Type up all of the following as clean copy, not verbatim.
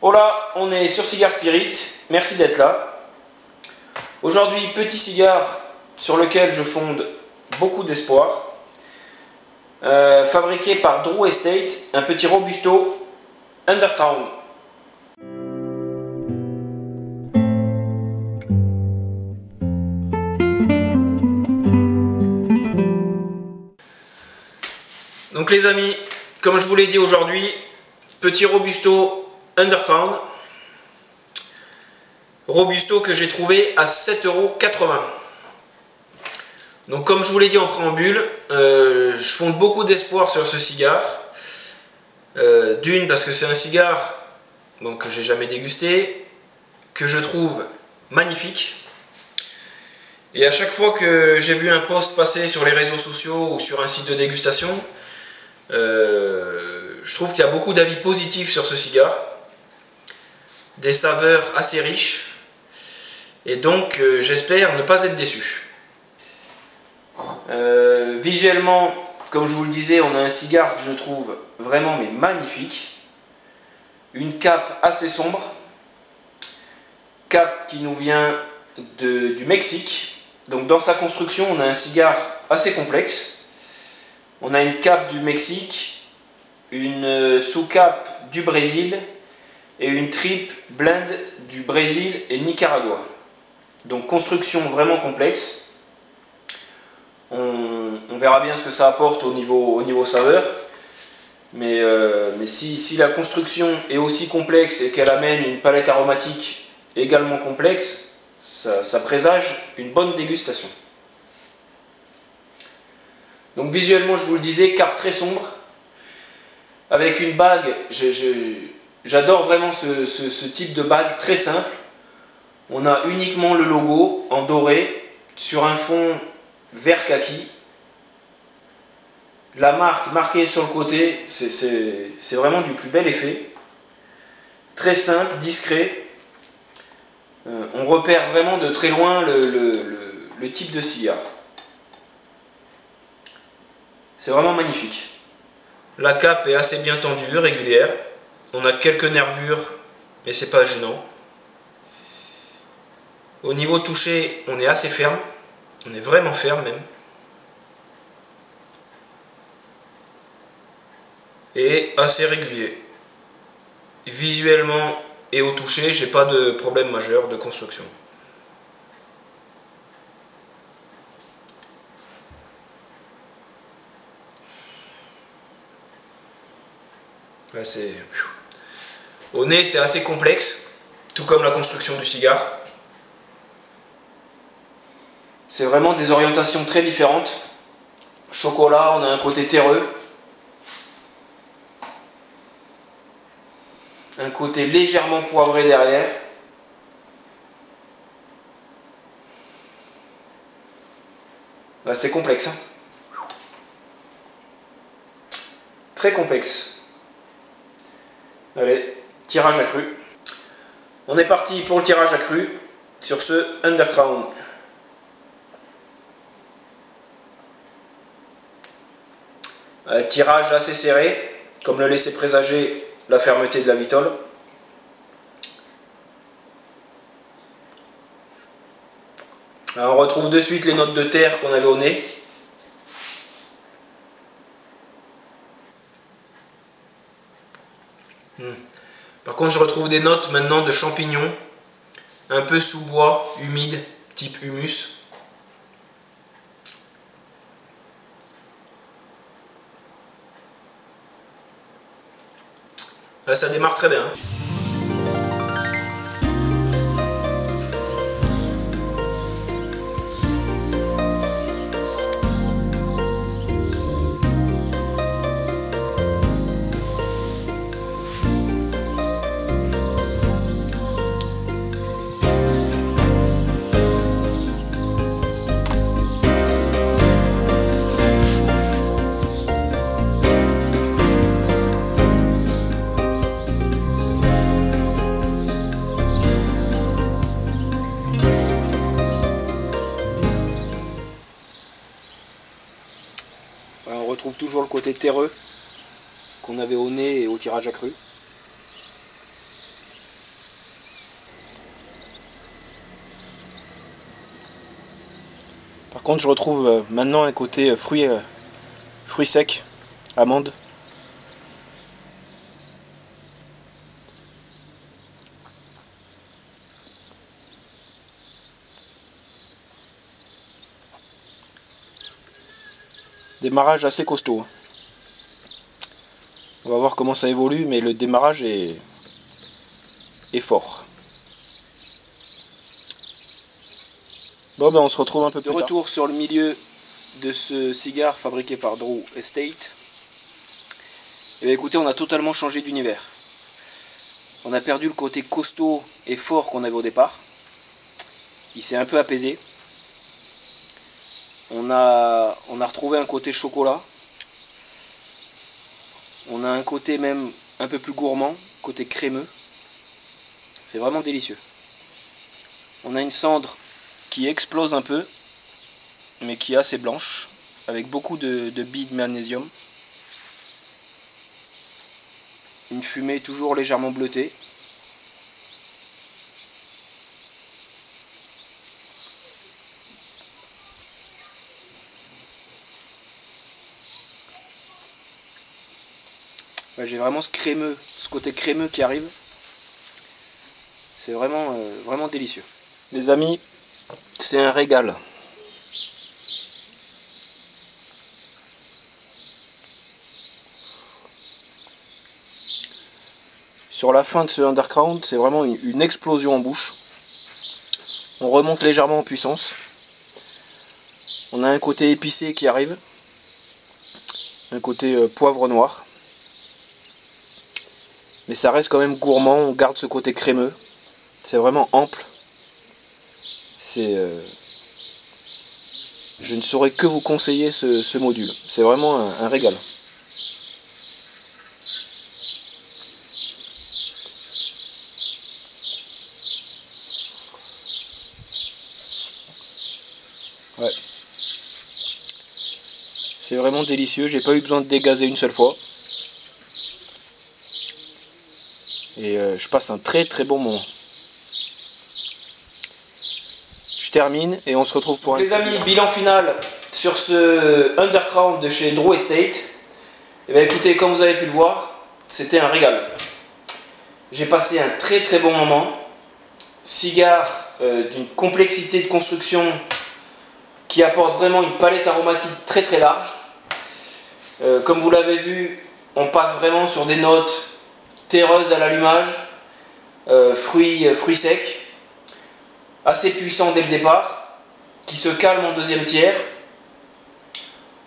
Hola, on est sur Cigar Spirit, merci d'être là. Aujourd'hui, petit cigare sur lequel je fonde beaucoup d'espoir. Fabriqué par Drew Estate, un petit Robusto Undercrown. Donc les amis, comme je vous l'ai dit aujourd'hui, petit Robusto Undercrown. Robusto que j'ai trouvé à 7,80 €. Donc comme je vous l'ai dit en préambule, je fonde beaucoup d'espoir sur ce cigare. D'une parce que c'est un cigare que j'ai jamais dégusté, que je trouve magnifique. Et à chaque fois que j'ai vu un post passer sur les réseaux sociaux ou sur un site de dégustation, je trouve qu'il y a beaucoup d'avis positifs sur ce cigare. Des saveurs assez riches. Et donc j'espère ne pas être déçu. Visuellement, comme je vous le disais, on a un cigare que je trouve vraiment magnifique. Une cape assez sombre. Cape qui nous vient du Mexique. Donc dans sa construction, on a un cigare assez complexe. On a une cape du Mexique, une sous-cape du Brésil et une triple blend du Brésil et Nicaragua. Donc construction vraiment complexe. On verra bien ce que ça apporte au niveau saveur. Mais si la construction est aussi complexe et qu'elle amène une palette aromatique également complexe, ça présage une bonne dégustation. Donc visuellement, je vous le disais, cape très sombre. Avec une bague, j'adore vraiment ce type de bague très simple. On a uniquement le logo en doré sur un fond vert kaki. La marque marquée sur le côté, c'est vraiment du plus bel effet. Très simple, discret. On repère vraiment de très loin le type de cigare. C'est vraiment magnifique. La cape est assez bien tendue, régulière. On a quelques nervures, mais c'est pas gênant. Au niveau toucher, on est assez ferme. On est vraiment ferme même. Et assez régulier. Visuellement et au toucher, j'ai pas de problème majeur de construction. Là, au nez, c'est assez complexe, tout comme la construction du cigare. C'est vraiment des orientations très différentes. Chocolat, on a un côté terreux. Un côté légèrement poivré derrière. Là, c'est complexe. Hein. Très complexe. Allez, tirage accru. On est parti pour le tirage accru sur ce Undercrown. Tirage assez serré, comme le laissait présager la fermeté de la vitole. Alors on retrouve de suite les notes de terre qu'on avait au nez. Par contre, je retrouve des notes maintenant de champignons, un peu sous-bois, humide, type humus. Là, ça démarre très bien. On retrouve toujours le côté terreux qu'on avait au nez et au tirage accru. Par contre je retrouve maintenant un côté fruits secs, amandes. Démarrage assez costaud. On va voir comment ça évolue, mais le démarrage est fort. Bon ben on se retrouve un peu plus tard. De retour sur le milieu de ce cigare fabriqué par Drew Estate. Et bien écoutez, on a totalement changé d'univers. On a perdu le côté costaud et fort qu'on avait au départ. Il s'est un peu apaisé. On a retrouvé un côté chocolat. On a un côté même un peu plus gourmand, côté crémeux. C'est vraiment délicieux. On a une cendre qui explose un peu, mais qui est assez blanche, avec beaucoup de billes de magnésium. Une fumée toujours légèrement bleutée. J'ai vraiment ce côté crémeux qui arrive. C'est vraiment, vraiment délicieux. Les amis, c'est un régal. Sur la fin de ce Undercrown, c'est vraiment une explosion en bouche. On remonte légèrement en puissance. On a un côté épicé qui arrive. Un côté poivre noir. Mais ça reste quand même gourmand, on garde ce côté crémeux. C'est vraiment ample. Je ne saurais que vous conseiller ce module. C'est vraiment un régal. Ouais. C'est vraiment délicieux. J'ai pas eu besoin de dégazer une seule fois. Et je passe un très très bon moment. Je termine et on se retrouve pour les amis, bilan final sur ce Undercrown de chez Drew Estate. Et bien écoutez, comme vous avez pu le voir, c'était un régal. J'ai passé un très très bon moment. Cigare d'une complexité de construction qui apporte vraiment une palette aromatique très très large. Comme vous l'avez vu, on passe vraiment sur des notes terreuses à l'allumage, fruits secs, assez puissants dès le départ, qui se calment en deuxième tiers.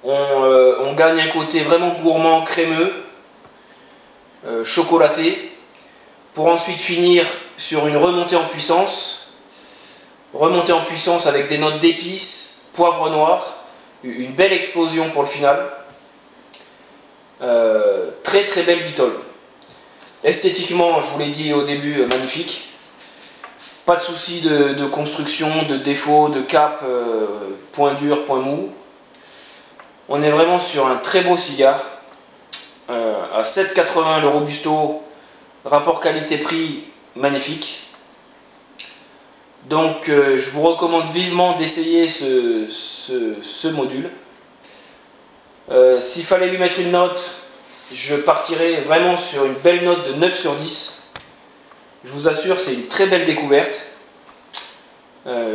On gagne un côté vraiment gourmand, crémeux, chocolaté, pour ensuite finir sur une remontée en puissance avec des notes d'épices, poivre noir, une belle explosion pour le final. Très très belle vitole. Esthétiquement, je vous l'ai dit au début, magnifique. Pas de souci de construction, de défaut, de cap, point dur, point mou. On est vraiment sur un très beau cigare. À 7,80 le Robusto, rapport qualité-prix magnifique. Donc je vous recommande vivement d'essayer ce module. S'il fallait lui mettre une note, je partirais vraiment sur une belle note de 9 sur 10. Je vous assure, c'est une très belle découverte.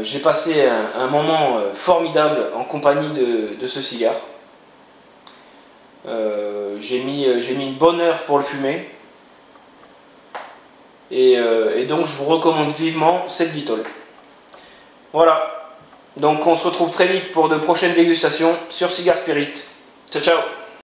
J'ai passé un moment formidable en compagnie de ce cigare. J'ai mis une bonne heure pour le fumer. Et donc je vous recommande vivement cette vitole. Voilà. Donc on se retrouve très vite pour de prochaines dégustations sur Cigar Spirit. Ciao ciao.